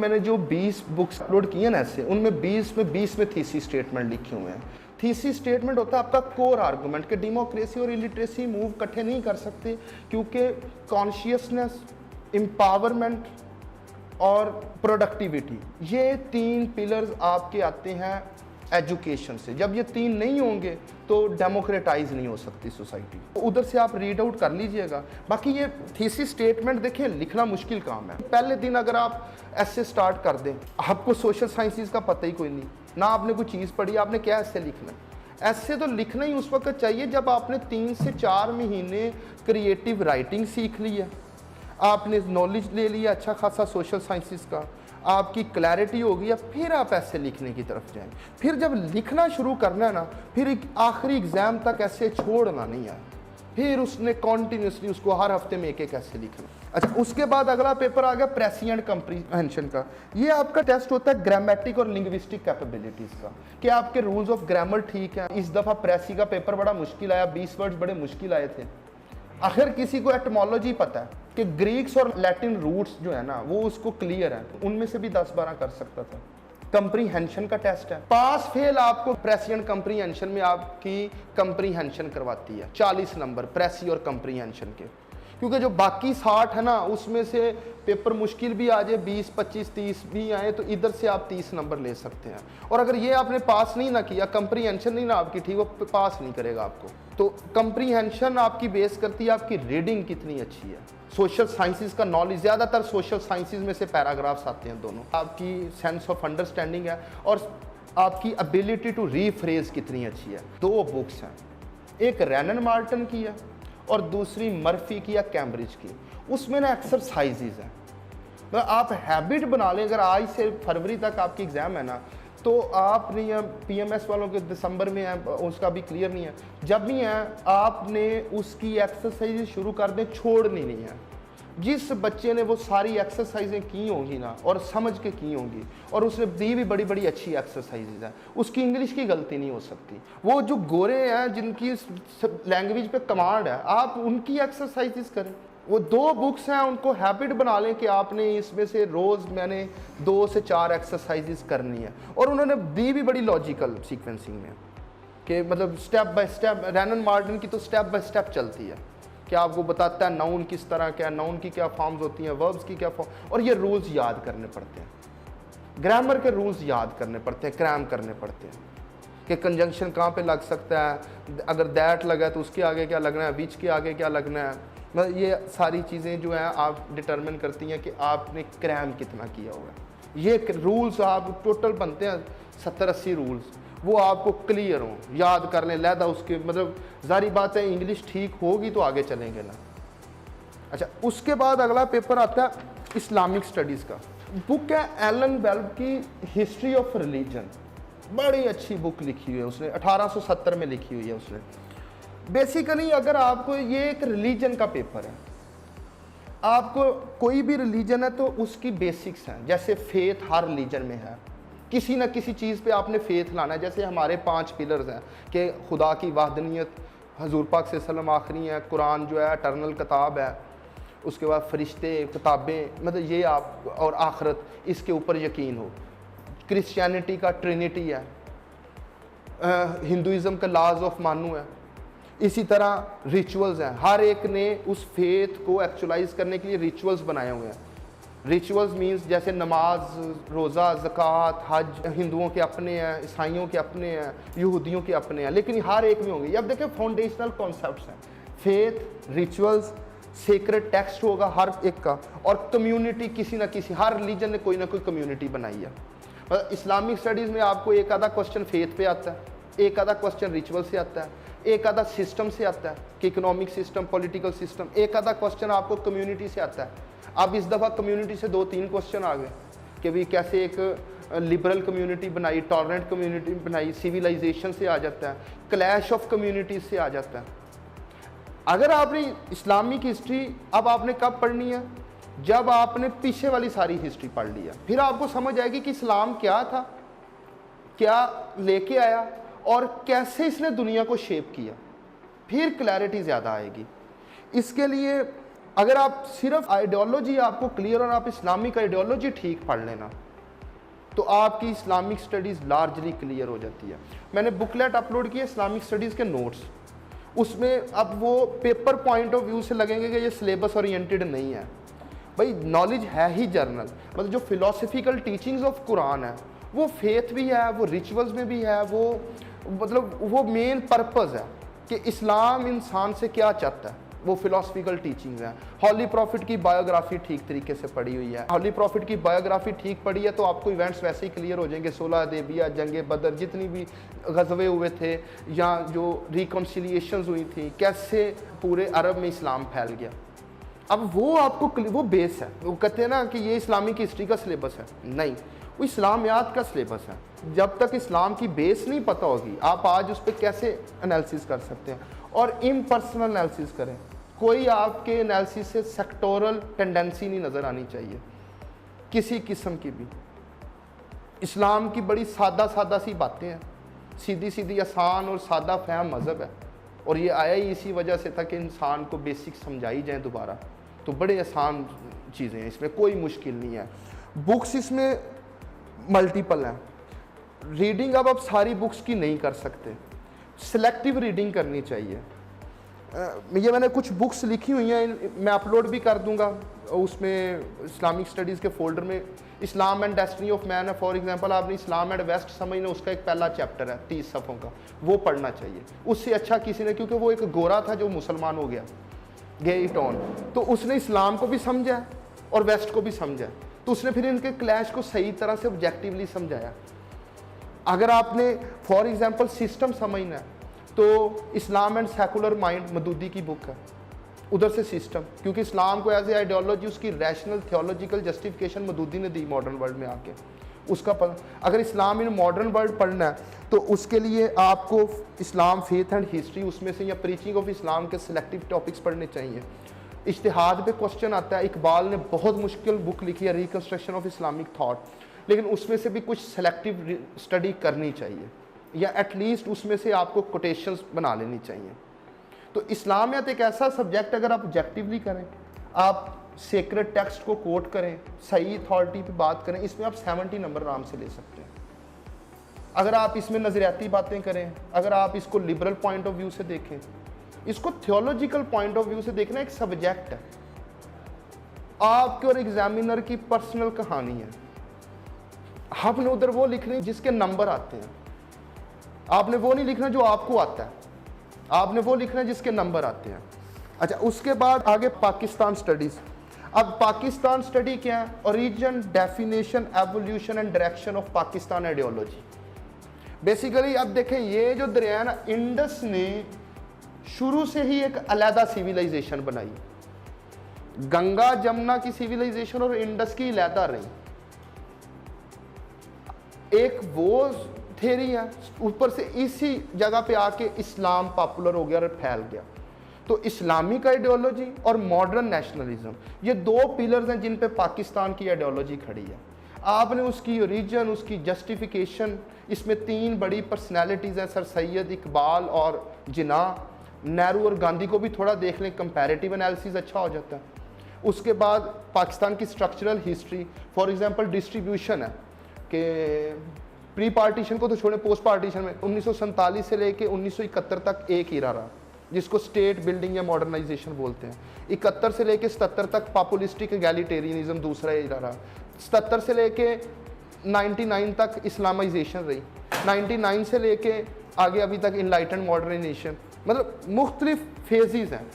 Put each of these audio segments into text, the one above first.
मैंने जो 20 books upload किए ना ऐसे, उनमें 20 में थीसिस स्टेटमेंट लिखे हुए हैं। थीसिस स्टेटमेंट होता है आपका कोर आर्गुमेंट कि डेमोक्रेसी और इलिटरेसी मूव इकट्ठे नहीं कर सकते, क्योंकि कॉन्शियसनेस, एम्पावरमेंट और प्रोडक्टिविटी, ये 3 पिलर्स आपके आते हैं एजुकेशन से। जब ये 3 नहीं होंगे तो डेमोक्रेटाइज नहीं हो सकती सोसाइटी। उधर से आप रीड आउट कर लीजिएगा। बाकी ये थीसिस स्टेटमेंट देखिए लिखना मुश्किल काम है। पहले दिन अगर आप ऐसे स्टार्ट कर दें, आपको सोशल साइंसेस का पता ही कोई नहीं, ना आपने कोई चीज़ पढ़ी, आपने क्या ऐसे लिखना है। ऐसे तो लिखना ही उस वक्त चाहिए जब आपने 3 से 4 महीने क्रिएटिव राइटिंग सीख ली है, आपने नॉलेज ले लिया अच्छा खासा सोशल साइंसेस का, आपकी क्लैरिटी हो गई है, फिर आप ऐसे लिखने की तरफ जाएं। फिर जब लिखना शुरू करना है ना, फिर एक आखिरी एग्जाम तक ऐसे छोड़ना नहीं है, फिर उसने कॉन्टीन्यूसली उसको हर हफ्ते में एक ऐसे लिखना। अच्छा, उसके बाद अगला पेपर आ गया प्रेसिएंट कंप्रीहेंशन का। ये आपका टेस्ट होता है ग्रामेटिक और लिंग्विस्टिक कैपेबिलिटीज़ का, कि आपके रूल्स ऑफ ग्रामर ठीक है। इस दफ़ा प्रेसी का पेपर बड़ा मुश्किल आया, 20 वर्ड्स बड़े मुश्किल आए थे। अगर किसी को एटमोलॉजी पता है कि ग्रीक्स और लैटिन रूट्स जो है ना वो उसको क्लियर है, तो उनमें से भी 10-12 कर सकता था। कंप्रीहेंशन का टेस्ट है, पास फेल आपको प्रेसिएंट कंप्रीहेंशन में आपकी कंप्रीहेंशन करवाती है 40 नंबर प्रेसी और कंप्रीहेंशन के। क्योंकि जो बाकी 60 है ना, उसमें से पेपर मुश्किल भी आ जाए, 20, 25, 30 भी आए, तो इधर से आप 30 नंबर ले सकते हैं। और अगर ये आपने पास नहीं ना किया, कंप्रीहेंशन नहीं ना आपकी ठीक, वो पास नहीं करेगा आपको। तो कंप्रीहेंशन आपकी बेस करती है आपकी रीडिंग कितनी अच्छी है। सोशल साइंसेस का नॉलेज, ज़्यादातर सोशल साइंसेस में से पैराग्राफ्स आते हैं दोनों। आपकी सेंस ऑफ अंडरस्टैंडिंग है और आपकी एबिलिटी टू रीफ्रेज कितनी अच्छी है। 2 बुक्स हैं, एक रैनन मार्टन की है और दूसरी मर्फी की या कैम्ब्रिज की। उसमें ना एक्सरसाइजेज हैं, मतलब आप हैबिट बना लें। अगर आज से फरवरी तक आपकी एग्ज़ाम है ना, तो आप नहीं है, पीएमएस वालों के दिसंबर में है, उसका भी क्लियर नहीं है, जब भी है आपने उसकी एक्सरसाइज शुरू कर दें, छोड़नी नहीं है। जिस बच्चे ने वो सारी एक्सरसाइजें की होंगी ना और समझ के की होंगी, और उसने दी भी बड़ी बड़ी अच्छी एक्सरसाइजेज हैं, उसकी इंग्लिश की गलती नहीं हो सकती। वो जो गोरे हैं जिनकी लैंग्वेज पे कमांड है, आप उनकी एक्सरसाइजेज करें। वो 2 बुक्स हैं, उनको हैबिट बना लें कि आपने इसमें से रोज़ मैंने 2 से 4 एक्सरसाइजेज करनी है। और उन्होंने दी भी बड़ी लॉजिकल सीक्वेंसिंग में, कि मतलब step by step. Rhiannon Martin की तो स्टेप बाय स्टेप चलती है कि आपको बताता है नाउन किस तरह क्या, नाउन की क्या फॉर्म्स होती हैं, वर्ब्स की क्या फॉर्म, और ये रूल्स याद करने पड़ते हैं। ग्रामर के रूल्स याद करने पड़ते हैं, क्रैम करने पड़ते हैं कि कंजंक्शन कहाँ पे लग सकता है, अगर दैट लगा तो उसके आगे क्या लगना है, विच के आगे क्या लगना है। मतलब ये सारी चीज़ें जो हैं आप डिटरमिन करती हैं कि आपने क्रैम कितना किया हुआ है। ये रूल्स आप टोटल बनते हैं 70-80 रूल्स, वो आपको क्लियर हो, याद कर लें लहदा उसके। मतलब जारी बात है, इंग्लिश ठीक होगी तो आगे चलेंगे ना। अच्छा, उसके बाद अगला पेपर आता है इस्लामिक स्टडीज़ का। बुक है एलन वेल्ब की हिस्ट्री ऑफ रिलीजन, बड़ी अच्छी बुक लिखी हुई है उसने, 1870 में लिखी हुई है उसने। बेसिकली अगर आपको, ये एक रिलीजन का पेपर है, आपको कोई भी रिलीजन है तो उसकी बेसिक्स हैं। जैसे फेथ हर रिलीजन में है, किसी न किसी चीज़ पे आपने फेथ लाना है। जैसे हमारे 5 पिलर्स हैं कि खुदा की वाहदनियत, हजूर पाक सल्लल्लाहु अलैहि वसल्लम आखिरी हैं, कुरान जो है एटर्नल किताब है, उसके बाद फरिश्ते, किताबें, मतलब ये आप, और आखरत, इसके ऊपर यकीन हो। क्रिश्चियनिटी का ट्रिनिटी है, हिंदुज़म का लॉज ऑफ मानू है। इसी तरह रिचुअल्स हैं, हर एक ने उस फेथ को एक्चुअलाइज करने के लिए रिचुअल्स बनाए हुए हैं। रिचुअल्स मींस जैसे नमाज, रोज़ा, ज़कात, हज, हिंदुओं के अपने हैं, ईसाइयों के अपने हैं, यहूदियों के अपने हैं, लेकिन हर एक में होंगे। अब देखें फाउंडेशनल कॉन्सेप्ट्स हैं, फेथ, रिचुअल्स, सेक्रेट टेक्स्ट होगा हर एक का, और कम्युनिटी, किसी ना किसी, हर रिलीजन ने कोई ना कोई कम्युनिटी बनाई है। मतलब इस्लामिक स्टडीज़ में आपको एक आधा क्वेश्चन फेथ पे आता है, एक आधा क्वेश्चन रिचुअल से आता है, एक आधा सिस्टम से आता है कि इकोनॉमिक सिस्टम, पॉलिटिकल सिस्टम, एक आधा क्वेश्चन आपको कम्युनिटी से आता है। अब इस दफ़ा कम्युनिटी से 2-3 क्वेश्चन आ गए कि भाई कैसे एक लिबरल कम्युनिटी बनाई, टॉलरेंट कम्युनिटी बनाई, सिविलाइजेशन से आ जाता है, क्लैश ऑफ कम्युनिटीज से आ जाता है। अगर आपने इस्लामिक हिस्ट्री अब आपने कब पढ़नी है, जब आपने पीछे वाली सारी हिस्ट्री पढ़ ली है, फिर आपको समझ आएगी कि इस्लाम क्या था, क्या लेके आया, और कैसे इसने दुनिया को शेप किया, फिर क्लैरिटी ज़्यादा आएगी। इसके लिए अगर आप सिर्फ आइडियोलॉजी आपको क्लियर और आप इस्लामिक आइडियोलॉजी ठीक पढ़ लेना तो आपकी इस्लामिक स्टडीज़ लार्जली क्लियर हो जाती है। मैंने बुकलेट अपलोड किया इस्लामिक स्टडीज़ के नोट्स, उसमें अब वो पेपर पॉइंट ऑफ व्यू से लगेंगे कि ये सिलेबस ओरिएंटेड नहीं है। भाई नॉलेज है ही जर्नल, मतलब जो फिलोसफिकल टीचिंग्स ऑफ कुरान है वो फेथ भी है, वो रिचुअल्स में भी है, वो मतलब वो मेन पर्पस है कि इस्लाम इंसान से क्या चाहता है, वो फिलोसफिकल टीचिंग्स हैं। हॉली प्रॉफिट की बायोग्राफी ठीक तरीके से पढ़ी हुई है, हॉली प्रॉफिट की बायोग्राफी ठीक पढ़ी है तो आपको इवेंट्स वैसे ही क्लियर हो जाएंगे। 16 हदैबिया, जंग बदर, जितनी भी गज़वे हुए थे या जो रिकॉन्सिलिएशंस हुई थी, कैसे पूरे अरब में इस्लाम फैल गया, अब वो आपको वो बेस है। वो कहते हैं ना कि ये इस्लामिक हिस्ट्री का सिलेबस है, नहीं, वो इस्लामियात का सिलेबस है। जब तक इस्लाम की बेस नहीं पता होगी आप आज उस पर कैसे एनालिसिस कर सकते हैं। और इम्पर्सनल एनालिसिस करें, कोई आपके एनालिसिस से सेक्टोरल टेंडेंसी नहीं नज़र आनी चाहिए किसी किस्म की भी। इस्लाम की बड़ी सादा सादा सी बातें हैं, सीधी सीधी आसान और सादा फहम मज़हब है, और ये आया ही इसी वजह से था कि इंसान को बेसिक समझाई जाए दोबारा। तो बड़े आसान चीज़ें हैं, इसमें कोई मुश्किल नहीं है। बुक्स इसमें मल्टीपल हैं। रीडिंग अब आप सारी बुक्स की नहीं कर सकते, सिलेक्टिव रीडिंग करनी चाहिए। ये मैंने कुछ बुक्स लिखी हुई हैं, मैं अपलोड भी कर दूंगा उसमें इस्लामिक स्टडीज़ के फोल्डर में। इस्लाम एंड डेस्टिनी ऑफ मैन है, फॉर एग्जांपल आपने इस्लाम एंड वेस्ट समझना, उसका एक पहला चैप्टर है 30 सफ़ों का, वो पढ़ना चाहिए। उससे अच्छा किसी ने, क्योंकि वो एक गोरा था जो मुसलमान हो गया, गे इट ऑन, तो उसने इस्लाम को भी समझा और वेस्ट को भी समझा, तो उसने फिर इनके क्लैश को सही तरह से ऑब्जेक्टिवली समझाया। अगर आपने फॉर एग्जांपल सिस्टम समझना है तो इस्लाम एंड सेकुलर माइंड मदूदी की बुक है, उधर से सिस्टम, क्योंकि इस्लाम को एज ए आइडियोलॉजी उसकी रैशनल थियोलॉजिकल जस्टिफिकेशन मदूदी ने दी मॉडर्न वर्ल्ड में आके उसका अगर इस्लाम इन मॉडर्न वर्ल्ड पढ़ना है तो उसके लिए आपको इस्लाम फेथ एंड हिस्ट्री उसमें से या प्रीचिंग ऑफ इस्लाम के सिलेक्टिव टॉपिक्स पढ़ने चाहिए। इज्तिहाद पे क्वेश्चन आता है, इकबाल ने बहुत मुश्किल बुक लिखी है रिकंस्ट्रक्शन ऑफ इस्लामिक थॉट, लेकिन उसमें से भी कुछ सेलेक्टिव स्टडी करनी चाहिए, या एटलीस्ट उसमें से आपको कोटेशंस बना लेनी चाहिए। तो इस्लामियत एक ऐसा सब्जेक्ट, अगर आप ऑब्जेक्टिवली करें, आप सेक्रेट टेक्स्ट को कोट करें, सही अथॉरिटी पे बात करें, इसमें आप 70 नंबर आराम से ले सकते हैं। अगर आप इसमें नज़रियाती बातें करें, अगर आप इसको लिबरल पॉइंट ऑफ व्यू से देखें, इसको थियोलॉजिकल पॉइंट ऑफ व्यू से देखना एक सब्जेक्ट है, आपके और एग्जामिनर की पर्सनल कहानी है। आपने उधर वो लिखने जिसके नंबर आते हैं, आपने वो नहीं लिखना जो आपको आता है, आपने वो लिखना जिसके नंबर आते हैं। अच्छा, उसके बाद आगे पाकिस्तान स्टडीज। अब पाकिस्तान स्टडी क्या है? Origin, definition, evolution and direction of Pakistan ideology. Basically अब देखें, ये जो दरिया ना, इंडस ने शुरू से ही एक अलहदा सिविलाइजेशन बनाई। गंगा जमुना की सिविलाइजेशन और इंडस की अलहदा रही। एक वो थेरी है, ऊपर से इसी जगह पे आके इस्लाम पॉपुलर हो गया और फैल गया। तो इस्लामिक आइडियोलॉजी और मॉडर्न नेशनलिज्म, ये दो पिलर्स हैं जिन पे पाकिस्तान की आइडियोलॉजी खड़ी है। आपने उसकी ओरिजिन, उसकी जस्टिफिकेशन, इसमें 3 बड़ी पर्सनैलिटीज़ हैं, सर सैयद, इकबाल और जिन्ना। नेहरू और गांधी को भी थोड़ा देख लें, कंपैरेटिव एनालिसिस अच्छा हो जाता है। उसके बाद पाकिस्तान की structural history, for example distribution है कि प्री पार्टीशन को तो छोड़ें, पोस्ट पार्टीशन में 1947 से लेके 1971 तक एक ईरा रहा, जिसको स्टेट बिल्डिंग या मॉडर्नाइजेशन बोलते हैं। 71 से लेके 77 तक पॉपुलिस्टिक एगैलिटेरियनिज्म दूसरा ईरा रहा। 77 से लेके 99 तक इस्लामाइजेशन रही। 99 से लेके आगे अभी तक इनलाइटेंड मॉडर्नाइजेशन, मतलब मुख्तलिफ फेजेस हैं।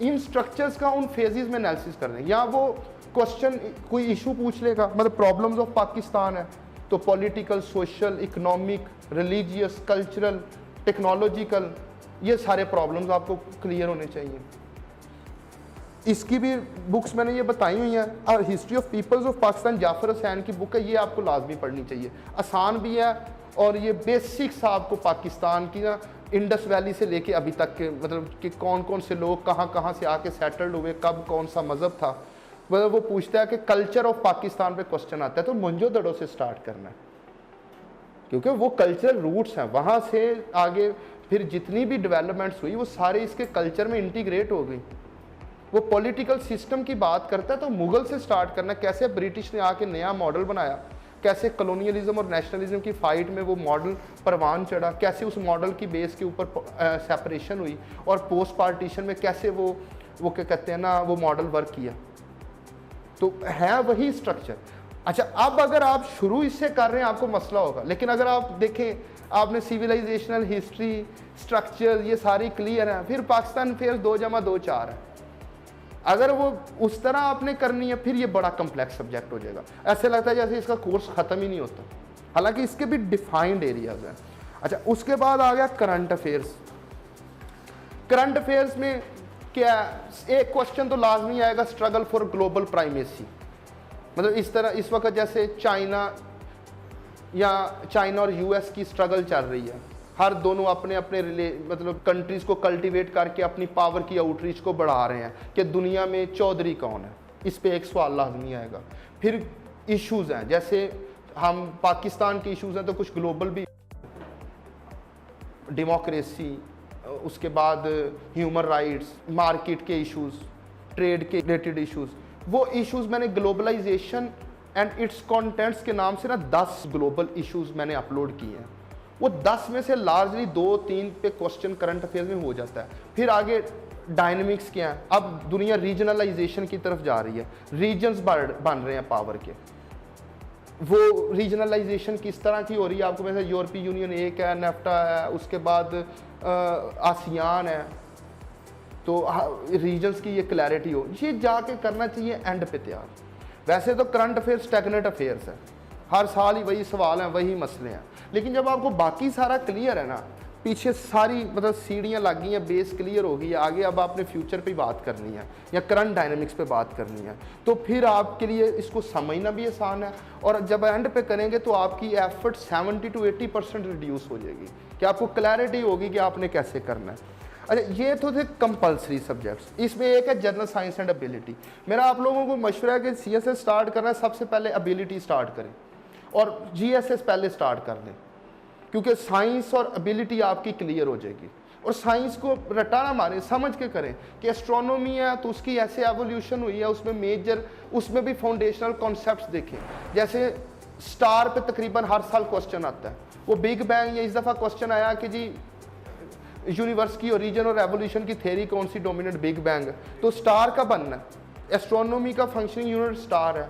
इन स्ट्रक्चर्स का उन फेजेस में एनालिसिस कर रहे हैं। या वो क्वेश्चन कोई इशू पूछ लेगा, मतलब प्रॉब्लम्स ऑफ पाकिस्तान है, तो political, social, economic, religious, cultural, technological, ये सारे प्रॉब्लम्स आपको क्लियर होने चाहिए। इसकी भी बुक्स मैंने ये बताई हुई हैं। और history of peoples of Pakistan, Jafar Hussain की बुक है, ये आपको लाजमी पढ़नी चाहिए। आसान भी है और ये बेसिक्स आपको पाकिस्तान की ना, इंडस वैली से लेके अभी तक के, मतलब कि कौन कौन से लोग कहाँ कहाँ से आके सेटल्ड हुए, कब कौन सा मज़हब था, मतलब वो पूछता है कि कल्चर ऑफ पाकिस्तान पे क्वेश्चन आता है तो मोहनजोदड़ो से स्टार्ट करना है, क्योंकि वो कल्चरल रूट्स हैं। वहाँ से आगे फिर जितनी भी डेवलपमेंट्स हुई वो सारे इसके कल्चर में इंटीग्रेट हो गई। वो पॉलिटिकल सिस्टम की बात करता है तो मुगल से स्टार्ट करना, कैसे ब्रिटिश ने आके नया मॉडल बनाया, कैसे कॉलोनियलिज्म और नेशनलिज्म की फाइट में वो मॉडल परवान चढ़ा, कैसे उस मॉडल की बेस के ऊपर सेपरेशन हुई, और पोस्ट पार्टीशन में कैसे वो क्या कहते हैं ना, वो मॉडल वर्क किया। तो है वही स्ट्रक्चर। अच्छा, अब अगर आप शुरू इससे कर रहे हैं आपको मसला होगा, लेकिन अगर आप देखें आपने सिविलाइजेशनल हिस्ट्री, स्ट्रक्चर ये सारी क्लियर है, फिर पाकिस्तान अफेयर्स 2+2 4 है। अगर वो उस तरह आपने करनी है फिर ये बड़ा कम्प्लेक्स सब्जेक्ट हो जाएगा, ऐसे लगता है जैसे इसका कोर्स ख़त्म ही नहीं होता, हालांकि इसके भी डिफाइंड एरियाज हैं। अच्छा, उसके बाद आ गया करंट अफेयर्स। करंट अफेयर्स में क्या, एक क्वेश्चन तो लाजमी आएगा, स्ट्रगल फॉर ग्लोबल प्राइमेसी। मतलब इस तरह इस वक्त जैसे चाइना और यूएस की स्ट्रगल चल रही है, हर दोनों अपने अपने मतलब कंट्रीज़ को कल्टीवेट करके अपनी पावर की आउटरीच को बढ़ा रहे हैं कि दुनिया में चौधरी कौन है, इस पे एक सवाल लाजमी आएगा। फिर इश्यूज़ हैं, जैसे हम पाकिस्तान के इश्यूज़ हैं तो कुछ ग्लोबल भी, डेमोक्रेसी, उसके बाद ह्यूमन राइट्स, मार्केट के इश्यूज़, ट्रेड के रिलेटेड इश्यूज़। वो इश्यूज़ मैंने ग्लोबलाइजेशन एंड इट्स कंटेंट्स के नाम से ना 10 ग्लोबल इश्यूज़ मैंने अपलोड किए हैं। वो 10 में से लार्जली 2-3 पे क्वेश्चन करंट अफेयर्स में हो जाता है। फिर आगे डायनेमिक्स क्या है, अब दुनिया रीजनलाइजेशन की तरफ जा रही है, रीजन्स बन रहे हैं पावर के। वो रीजनलाइजेशन किस तरह की हो रही है, आपको वैसे यूरोपीय यूनियन एक है, नेफ्टा है, उसके बाद आसियान है, तो रीजन्स की ये क्लैरिटी हो, ये जाके करना चाहिए एंड पे तैयार। वैसे तो करंट अफेयर्स स्टैग्नेंट अफेयर्स है, हर साल ही वही सवाल हैं, वही मसले हैं, लेकिन जब आपको बाकी सारा क्लियर है ना, पीछे सारी मतलब सीढ़ियाँ लग गई हैं, बेस क्लियर हो गई है, आगे अब आपने फ्यूचर पे बात करनी है या करंट डायनेमिक्स पे बात करनी है, तो फिर आपके लिए इसको समझना भी आसान है। और जब एंड पे करेंगे तो आपकी एफर्ट 70 to 80% रिड्यूस हो जाएगी, कि आपको क्लैरिटी होगी कि आपने कैसे करना है। अच्छा, ये तो थे कंपल्सरी सब्जेक्ट्स। इसमें एक है जनरल साइंस एंड एबिलिटी। मेरा आप लोगों को मशवरा है कि CSS स्टार्ट करना है, सबसे पहले एबिलिटी स्टार्ट करें और GSS पहले स्टार्ट कर लें, क्योंकि साइंस और एबिलिटी आपकी क्लियर हो जाएगी। और साइंस को रटा ना मारें, समझ के करें कि एस्ट्रोनॉमी है तो उसकी ऐसे एवोल्यूशन हुई है, उसमें मेजर, उसमें भी फाउंडेशनल कॉन्सेप्ट्स देखें। जैसे स्टार पे तकरीबन हर साल क्वेश्चन आता है, वो बिग बैंग, या इस दफ़ा क्वेश्चन आया कि जी यूनिवर्स की ओरिजिन और एवोल्यूशन की थ्योरी कौन सी डोमिनेट, बिग बैंग, तो स्टार का बनना है। एस्ट्रोनॉमी का फंक्शनिंग यूनिट स्टार है,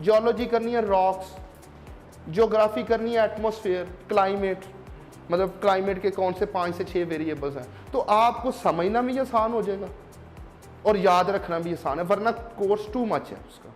जियोलॉजी करनी है रॉक्स, ज्योग्राफी करनी है एटमॉस्फेयर, क्लाइमेट, मतलब क्लाइमेट के कौन से 5 से 6 वेरिएबल्स हैं। तो आपको समझना भी आसान हो जाएगा और याद रखना भी आसान है, वरना कोर्स टू मच है उसका।